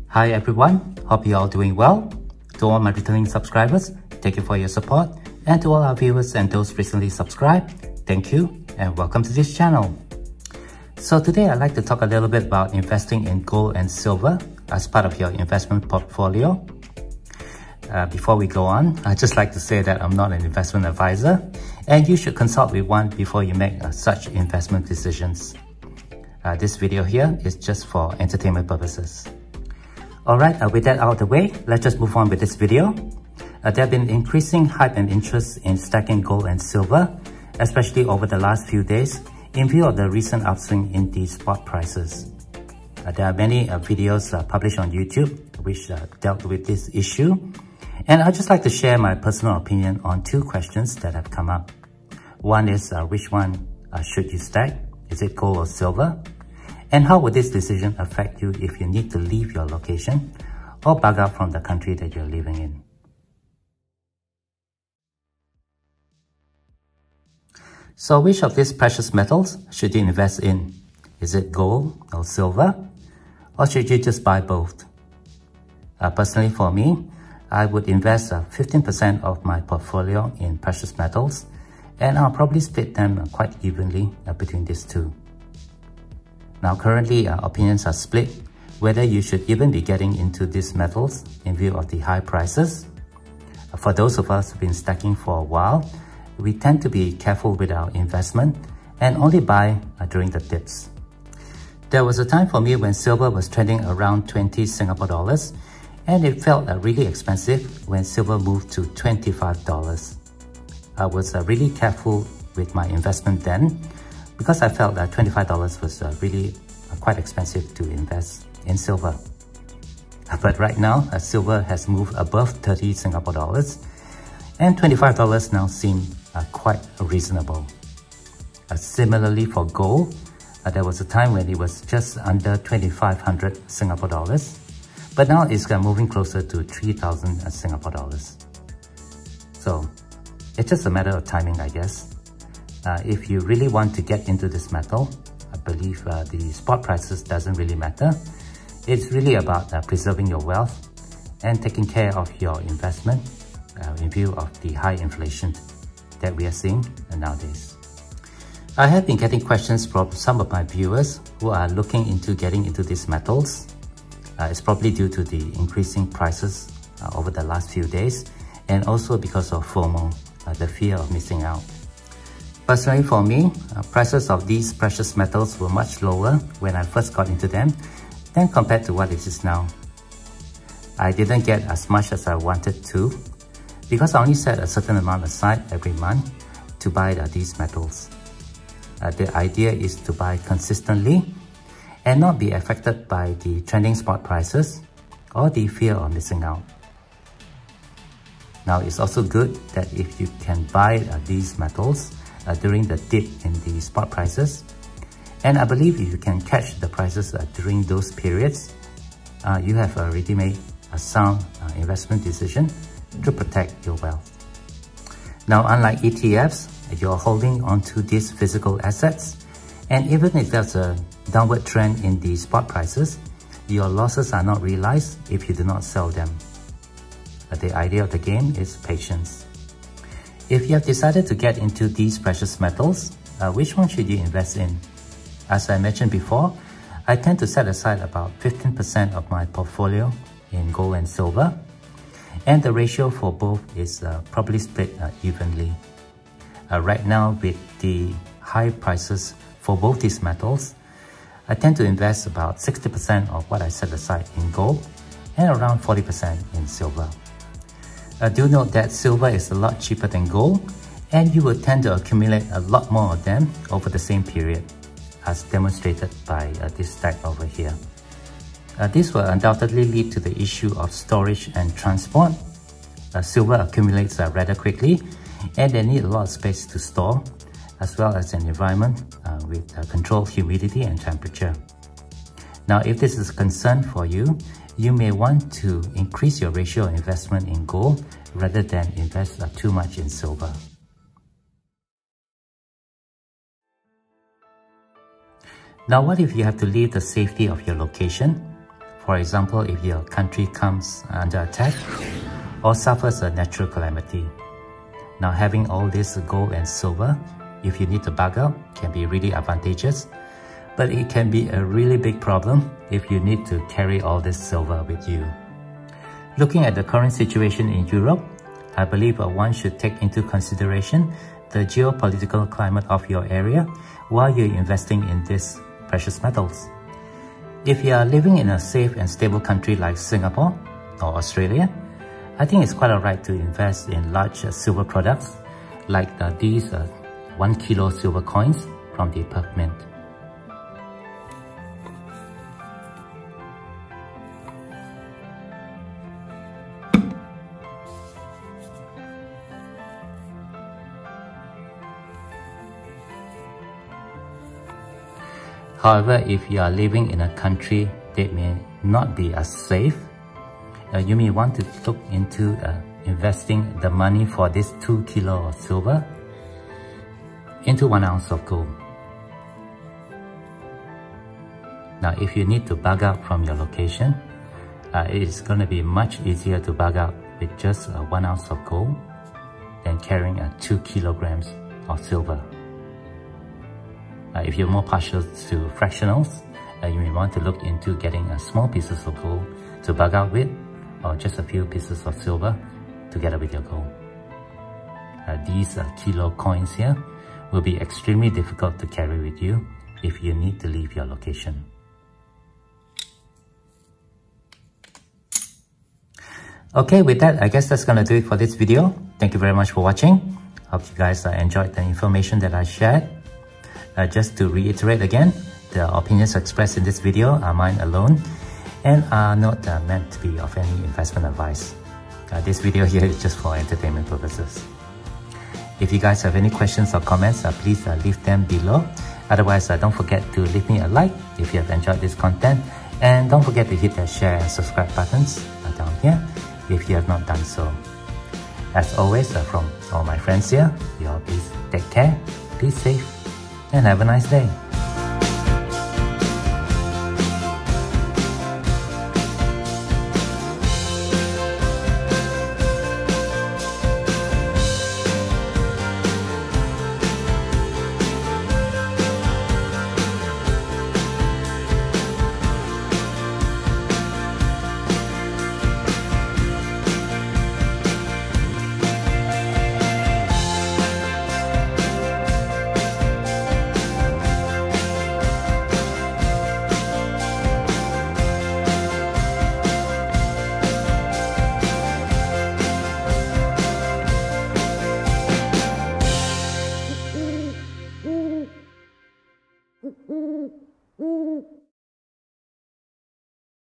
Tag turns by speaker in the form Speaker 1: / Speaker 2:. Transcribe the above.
Speaker 1: Hi everyone, hope you all doing well. To all my returning subscribers, thank you for your support. And to all our viewers and those recently subscribed, thank you and welcome to this channel. So today I'd like to talk a little bit about investing in gold and silver as part of your investment portfolio. Before we go on, I'd just like to say that I'm not an investment advisor and you should consult with one before you make such investment decisions. This video here is just for entertainment purposes. Alright, with that out of the way, let's just move on with this video. There have been increasing hype and interest in stacking gold and silver, especially over the last few days, in view of the recent upswing in the spot prices. There are many videos published on YouTube which dealt with this issue, and I'd just like to share my personal opinion on two questions that have come up. One is which one should you stack? Is it gold or silver? And how would this decision affect you if you need to leave your location or bug out from the country that you're living in? So which of these precious metals should you invest in? Is it gold or silver? Or should you just buy both? Personally for me, I would invest 15% of my portfolio in precious metals, and I'll probably split them quite evenly between these two. Now currently opinions are split whether you should even be getting into these metals in view of the high prices. For those of us who've been stacking for a while, we tend to be careful with our investment and only buy during the dips. There was a time for me when silver was trending around 20 Singapore dollars, and it felt really expensive when silver moved to $25. I was really careful with my investment then because I felt that $25 was really quite expensive to invest in silver. But right now, silver has moved above 30 Singapore dollars, and $25 now seem quite reasonable. Similarly for gold, there was a time when it was just under 2,500 Singapore dollars, but now it's moving closer to 3,000 Singapore dollars. So it's just a matter of timing, I guess. If you really want to get into this metal, I believe the spot prices doesn't really matter. It's really about preserving your wealth and taking care of your investment in view of the high inflation that we are seeing nowadays. I have been getting questions from some of my viewers who are looking into getting into these metals. It's probably due to the increasing prices over the last few days, and also because of FOMO, the fear of missing out. Personally for me, prices of these precious metals were much lower when I first got into them than compared to what it is now. I didn't get as much as I wanted to because I only set a certain amount aside every month to buy these metals. The idea is to buy consistently and not be affected by the trending spot prices or the fear of missing out. Now it's also good that if you can buy these metals during the dip in the spot prices, and I believe if you can catch the prices during those periods, you have already made a sound investment decision to protect your wealth. Now unlike ETFs, you're holding onto these physical assets, and even if there's a downward trend in the spot prices, your losses are not realized if you do not sell them. The idea of the game is patience. If you have decided to get into these precious metals, which one should you invest in? As I mentioned before, I tend to set aside about 15% of my portfolio in gold and silver, and the ratio for both is probably split evenly. Right now, with the high prices for both these metals, I tend to invest about 60% of what I set aside in gold and around 40% in silver. Do note that silver is a lot cheaper than gold, and you will tend to accumulate a lot more of them over the same period, as demonstrated by this stack over here. This will undoubtedly lead to the issue of storage and transport. Silver accumulates rather quickly, and they need a lot of space to store, as well as an environment with controlled humidity and temperature. Now, if this is a concern for you, you may want to increase your ratio of investment in gold rather than invest too much in silver. Now, what if you have to leave the safety of your location? For example, if your country comes under attack or suffers a natural calamity. Now, having all this gold and silver, if you need to bug out, can be really advantageous. But it can be a really big problem if you need to carry all this silver with you. Looking at the current situation in Europe, I believe one should take into consideration the geopolitical climate of your area while you're investing in these precious metals. If you are living in a safe and stable country like Singapore or Australia, I think it's quite alright to invest in large silver products like these 1 kilo silver coins from the Perth Mint. However, if you are living in a country that may not be as safe, you may want to look into investing the money for this 2 kilo of silver into 1 ounce of gold. Now, if you need to bug out from your location, it's going to be much easier to bug out with just 1 ounce of gold than carrying 2 kilograms of silver. If you're more partial to fractionals, you may want to look into getting small pieces of gold to bug out with, or just a few pieces of silver together with your gold. These kilo coins here will be extremely difficult to carry with you if you need to leave your location. Okay, with that, I guess that's gonna do it for this video. Thank you very much for watching. Hope you guys enjoyed the information that I shared. Just to reiterate again, the opinions expressed in this video are mine alone and are not meant to be of any investment advice. This video here is just for entertainment purposes. If you guys have any questions or comments, please leave them below. Otherwise, don't forget to leave me a like if you have enjoyed this content, and don't forget to hit the share and subscribe buttons down here if you have not done so. As always, from all my friends here, you all please take care, be safe, and have a nice day.
Speaker 2: Mm-hmm.